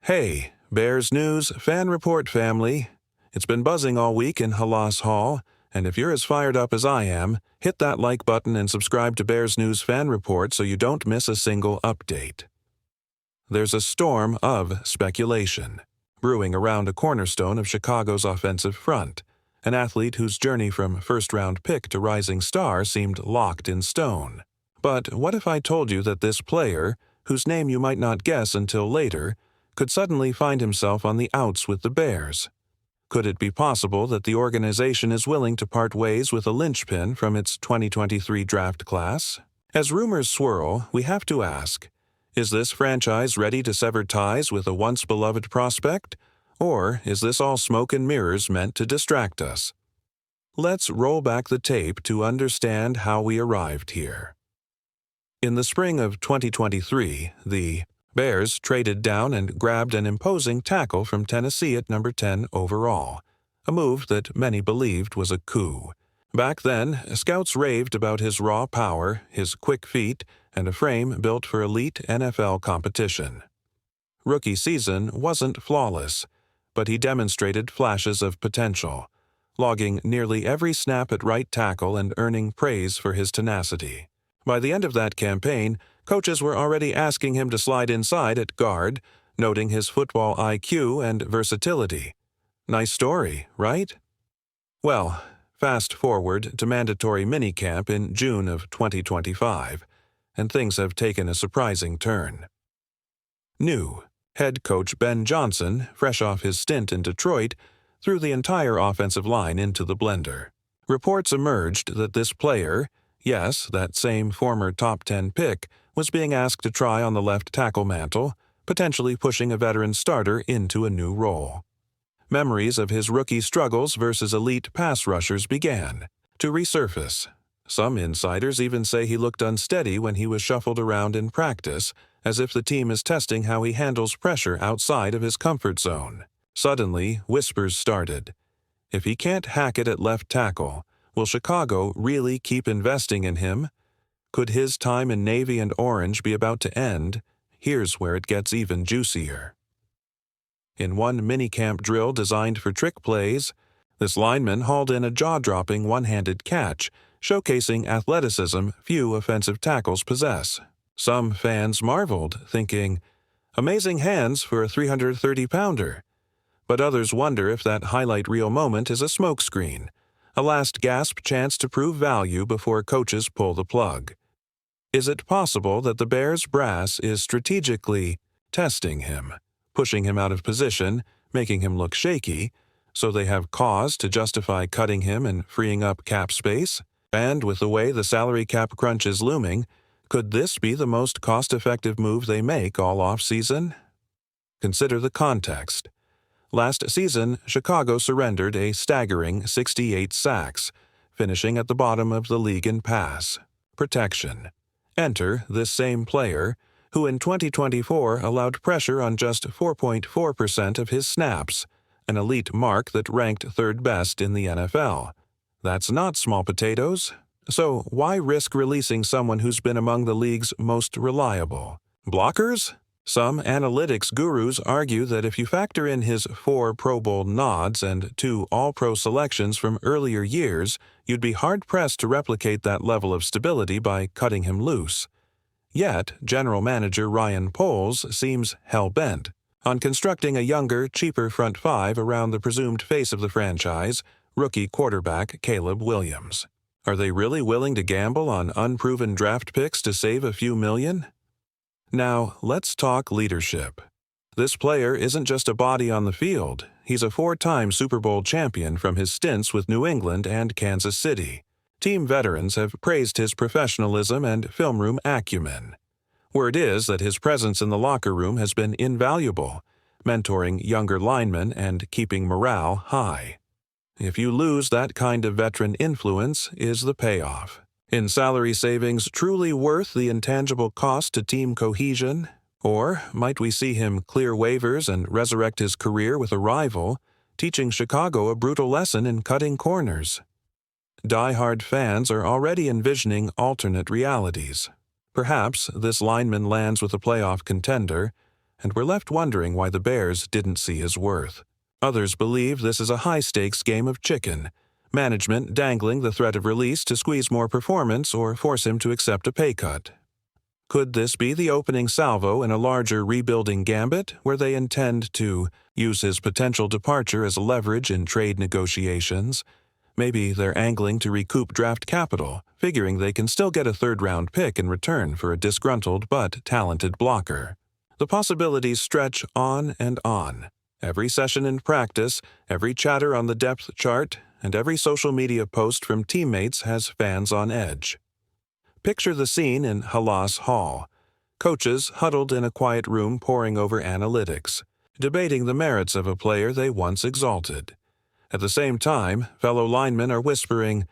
Hey, Bears News Fan Report family. It's been buzzing all week in Halas Hall, and if you're as fired up as I am, hit that like button and subscribe to Bears News Fan Report so you don't miss a single update. There's a storm of speculation brewing around a cornerstone of Chicago's offensive front, an athlete whose journey from first-round pick to rising star seemed locked in stone. But what if I told you that this player, whose name you might not guess until later, could suddenly find himself on the outs with the Bears? Could it be possible that the organization is willing to part ways with a linchpin from its 2023 draft class? As rumors swirl, we have to ask, is this franchise ready to sever ties with a once-beloved prospect? Or is this all smoke and mirrors meant to distract us? Let's roll back the tape to understand how we arrived here. In the spring of 2023, the Bears traded down and grabbed an imposing tackle from Tennessee at number 10 overall, a move that many believed was a coup. Back then, scouts raved about his raw power, his quick feet, and a frame built for elite NFL competition. Rookie season wasn't flawless, but he demonstrated flashes of potential, logging nearly every snap at right tackle and earning praise for his tenacity. By the end of that campaign, coaches were already asking him to slide inside at guard, noting his football IQ and versatility. Nice story, right? Well, fast forward to mandatory minicamp in June of 2025, and things have taken a surprising turn. New head coach Ben Johnson, fresh off his stint in Detroit, threw the entire offensive line into the blender. Reports emerged that this player, yes, that same former top 10 pick, was being asked to try on the left tackle mantle, potentially pushing a veteran starter into a new role. Memories of his rookie struggles versus elite pass rushers began to resurface. Some insiders even say he looked unsteady when he was shuffled around in practice, as if the team is testing how he handles pressure outside of his comfort zone. Suddenly, whispers started. If he can't hack it at left tackle, will Chicago really keep investing in him? Could his time in Navy and Orange be about to end? Here's where it gets even juicier. In one minicamp drill designed for trick plays, this lineman hauled in a jaw-dropping one-handed catch, showcasing athleticism few offensive tackles possess. Some fans marveled, thinking, amazing hands for a 330-pounder. But others wonder if that highlight reel moment is a smokescreen, a last-gasp chance to prove value before coaches pull the plug. Is it possible that the Bears brass is strategically testing him, pushing him out of position, making him look shaky, so they have cause to justify cutting him and freeing up cap space? And with the way the salary cap crunch is looming, could this be the most cost-effective move they make all off-season? Consider the context. Last season, Chicago surrendered a staggering 68 sacks, finishing at the bottom of the league in pass protection. Enter this same player, who in 2024 allowed pressure on just 4.4% of his snaps, an elite mark that ranked third best in the NFL. That's not small potatoes. So why risk releasing someone who's been among the league's most reliable? Blockers? Some analytics gurus argue that if you factor in his 4 Pro Bowl nods and 2 All-Pro selections from earlier years, you'd be hard-pressed to replicate that level of stability by cutting him loose. Yet, general manager Ryan Poles seems hell-bent on constructing a younger, cheaper front five around the presumed face of the franchise, rookie quarterback Caleb Williams. Are they really willing to gamble on unproven draft picks to save a few million? Now, let's talk leadership. This player isn't just a body on the field. He's a 4-time Super Bowl champion from his stints with New England and Kansas City. Team veterans have praised his professionalism and film room acumen. Word is that his presence in the locker room has been invaluable, mentoring younger linemen and keeping morale high. If you lose that kind of veteran influence, is the payoff in salary savings truly worth the intangible cost to team cohesion? Or might we see him clear waivers and resurrect his career with a rival, teaching Chicago a brutal lesson in cutting corners? Die-hard fans are already envisioning alternate realities. Perhaps this lineman lands with a playoff contender, and we're left wondering why the Bears didn't see his worth. Others believe this is a high-stakes game of chicken, management dangling the threat of release to squeeze more performance or force him to accept a pay cut. Could this be the opening salvo in a larger rebuilding gambit where they intend to use his potential departure as leverage in trade negotiations? Maybe they're angling to recoup draft capital, figuring they can still get a third-round pick in return for a disgruntled but talented blocker. The possibilities stretch on and on. Every session in practice, every chatter on the depth chart, and every social media post from teammates has fans on edge. Picture the scene in Halas Hall. Coaches huddled in a quiet room poring over analytics, debating the merits of a player they once exalted. At the same time, fellow linemen are whispering,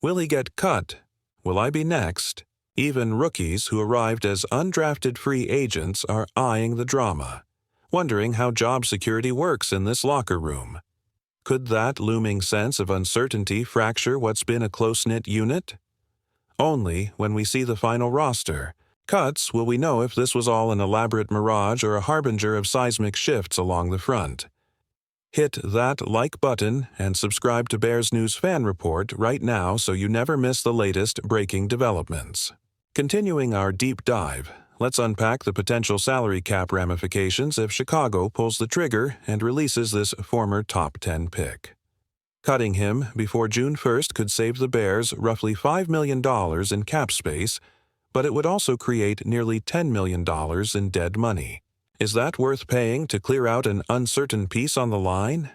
"Will he get cut? Will I be next?" Even rookies who arrived as undrafted free agents are eyeing the drama, wondering how job security works in this locker room. Could that looming sense of uncertainty fracture what's been a close-knit unit? Only when we see the final roster. Cuts will we know if this was all an elaborate mirage or a harbinger of seismic shifts along the front. Hit that like button and subscribe to Bears News Fan Report right now so you never miss the latest breaking developments. Continuing our deep dive, let's unpack the potential salary cap ramifications if Chicago pulls the trigger and releases this former top 10 pick. Cutting him before June 1st could save the Bears roughly $5 million in cap space, but it would also create nearly $10 million in dead money. Is that worth paying to clear out an uncertain piece on the line?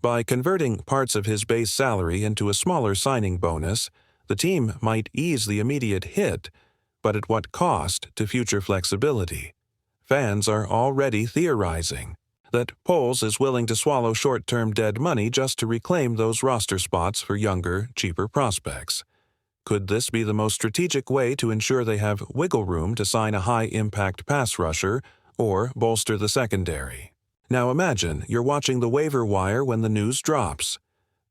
By converting parts of his base salary into a smaller signing bonus, the team might ease the immediate hit, but at what cost to future flexibility? Fans are already theorizing that Poles is willing to swallow short-term dead money just to reclaim those roster spots for younger, cheaper prospects. Could this be the most strategic way to ensure they have wiggle room to sign a high-impact pass rusher or bolster the secondary? Now imagine you're watching the waiver wire when the news drops.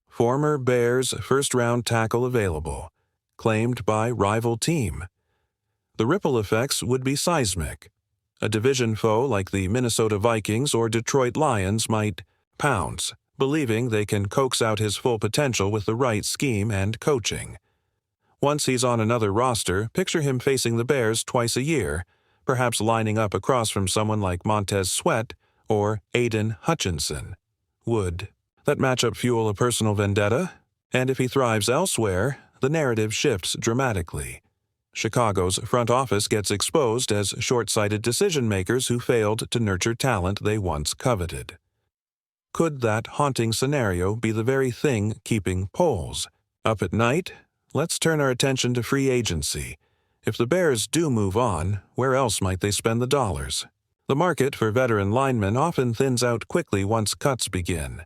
Former Bears first-round tackle available, claimed by rival team. The ripple effects would be seismic. A division foe like the Minnesota Vikings or Detroit Lions might pounce, believing they can coax out his full potential with the right scheme and coaching. Once he's on another roster, picture him facing the Bears twice a year, perhaps lining up across from someone like Montez Sweat or Aiden Hutchinson. Would that matchup fuel a personal vendetta? And if he thrives elsewhere, the narrative shifts dramatically. Chicago's front office gets exposed as short-sighted decision-makers who failed to nurture talent they once coveted. Could that haunting scenario be the very thing keeping Poles up at night? Let's turn our attention to free agency. If the Bears do move on, where else might they spend the dollars? The market for veteran linemen often thins out quickly once cuts begin.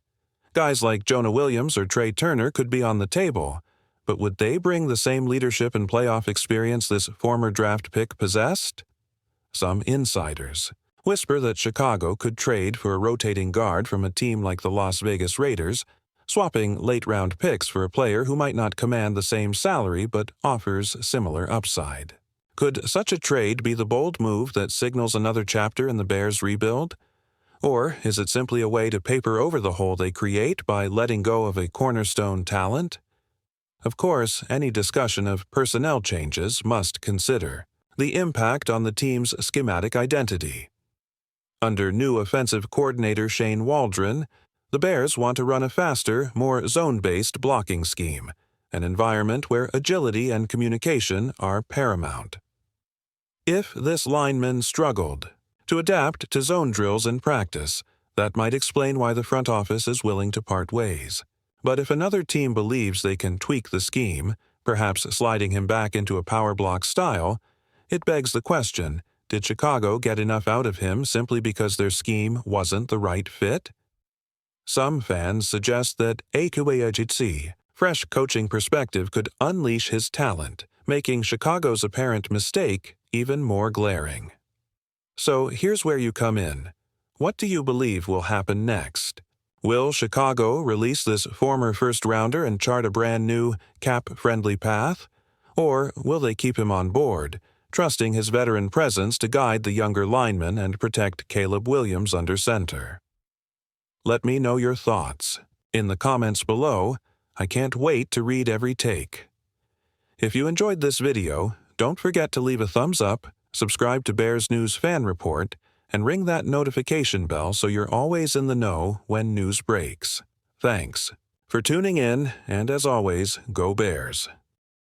Guys like Jonah Williams or Trey Turner could be on the table, but would they bring the same leadership and playoff experience this former draft pick possessed? Some insiders whisper that Chicago could trade for a rotating guard from a team like the Las Vegas Raiders, swapping late-round picks for a player who might not command the same salary but offers similar upside. Could such a trade be the bold move that signals another chapter in the Bears' rebuild? Or is it simply a way to paper over the hole they create by letting go of a cornerstone talent? Of course, any discussion of personnel changes must consider the impact on the team's schematic identity. Under new offensive coordinator Shane Waldron, the Bears want to run a faster, more zone-based blocking scheme, an environment where agility and communication are paramount. If this lineman struggled to adapt to zone drills in practice, that might explain why the front office is willing to part ways. But if another team believes they can tweak the scheme, perhaps sliding him back into a power block style, it begs the question, did Chicago get enough out of him simply because their scheme wasn't the right fit? Some fans suggest that Ekuwejitsi, fresh coaching perspective could unleash his talent, making Chicago's apparent mistake even more glaring. So here's where you come in. What do you believe will happen next? Will Chicago release this former first-rounder and chart a brand new, cap-friendly path? Or will they keep him on board, trusting his veteran presence to guide the younger linemen and protect Caleb Williams under center. Let me know your thoughts. In the comments below, I can't wait to read every take. If you enjoyed this video, don't forget to leave a thumbs up, subscribe to Bears News Fan Report, and ring that notification bell so you're always in the know when news breaks. Thanks for tuning in, and as always, go Bears.